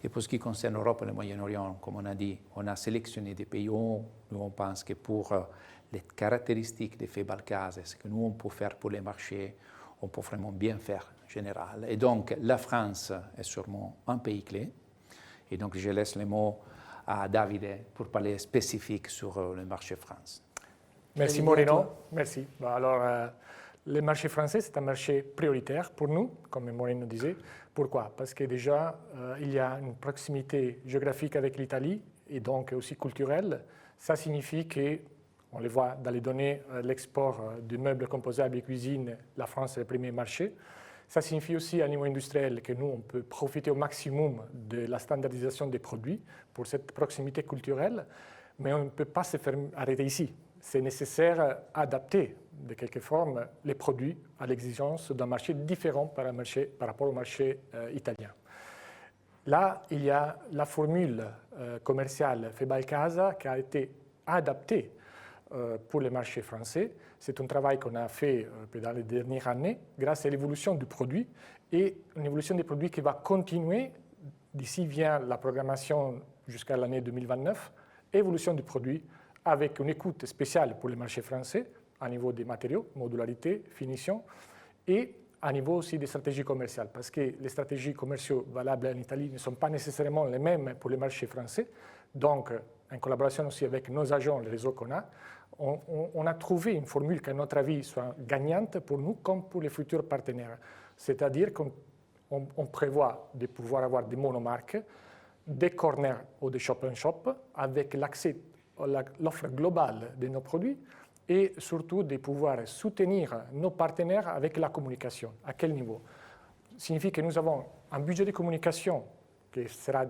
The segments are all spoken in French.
Et pour ce qui concerne l'Europe et le Moyen-Orient, comme on a dit, on a sélectionné des pays où nous on pense que pour les caractéristiques des Febalcase, ce que nous on peut faire pour les marchés, on peut vraiment bien faire en général. Et donc la France est sûrement un pays clé. Et donc je laisse les mots à Davide pour parler spécifique sur le marché France. Merci Moreno, merci. Alors, le marché français, c'est un marché prioritaire pour nous, comme Moreno disait. Pourquoi? Parce que déjà, il y a une proximité géographique avec l'Italie et donc aussi culturelle. Ça signifie que, on le voit dans les données, l'export de meubles composables et cuisine, la France est le premier marché. Ça signifie aussi à niveau industriel que nous, on peut profiter au maximum de la standardisation des produits pour cette proximité culturelle, mais on ne peut pas se faire arrêter ici. C'est nécessaire d'adapter de quelque forme les produits à l'exigence d'un marché différent par rapport au marché italien. Là, il y a la formule commerciale Febalcasa qui a été adaptée pour le marché français. C'est un travail qu'on a fait dans les dernières années grâce à l'évolution du produit et une évolution des produits qui va continuer. D'ici vient la programmation jusqu'à l'année 2029, évolution du produit avec une écoute spéciale pour le marché français à niveau des matériaux, modularité, finition, et à niveau aussi des stratégies commerciales, parce que les stratégies commerciales valables en Italie ne sont pas nécessairement les mêmes pour le marché français. Donc, en collaboration aussi avec nos agents, le réseau qu'on a, on a trouvé une formule qui, à notre avis, soit gagnante pour nous comme pour les futurs partenaires. C'est-à-dire qu'on prévoit de pouvoir avoir des monomarques, des corners ou des shop-and-shop avec l'accès l'offre globale de nos produits et surtout de pouvoir soutenir nos partenaires avec la communication. À quel niveau? Signifie que nous avons un budget de communication qui sera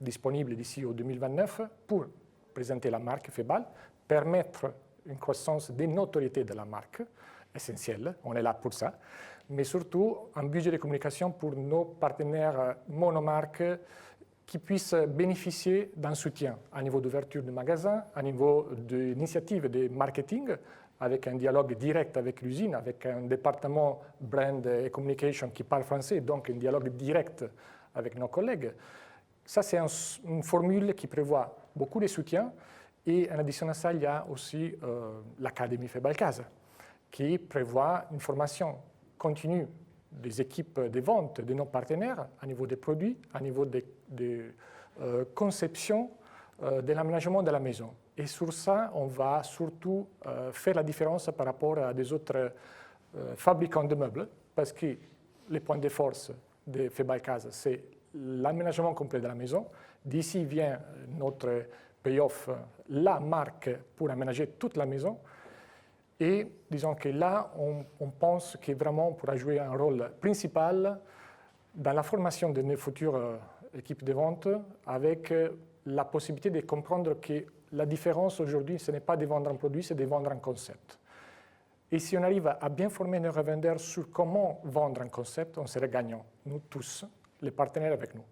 disponible d'ici au 2029 pour présenter la marque Febal, permettre une croissance des notoriétés de la marque, essentielle, on est là pour ça, mais surtout un budget de communication pour nos partenaires monomarques qui puissent bénéficier d'un soutien à niveau d'ouverture de magasins, à niveau d'initiatives de marketing, avec un dialogue direct avec l'usine, avec un département brand et communication qui parle français, donc un dialogue direct avec nos collègues. Ça, c'est une formule qui prévoit beaucoup de soutien. Et en addition à ça, il y a aussi l'Académie Febalcasa, qui prévoit une formation continue des équipes de vente de nos partenaires à niveau des produits, à niveau de conception de l'aménagement de la maison. Et sur ça, on va surtout faire la différence par rapport à des autres fabricants de meubles, parce que les points de force de Febalcasa, c'est l'aménagement complet de la maison. D'ici vient notre payoff, la marque pour aménager toute la maison. Et disons que là, on pense que vraiment on pourra jouer un rôle principal dans la formation de nos futures équipes de vente avec la possibilité de comprendre que la différence aujourd'hui, ce n'est pas de vendre un produit, c'est de vendre un concept. Et si on arrive à bien former nos revendeurs sur comment vendre un concept, on serait gagnant, nous tous, les partenaires avec nous.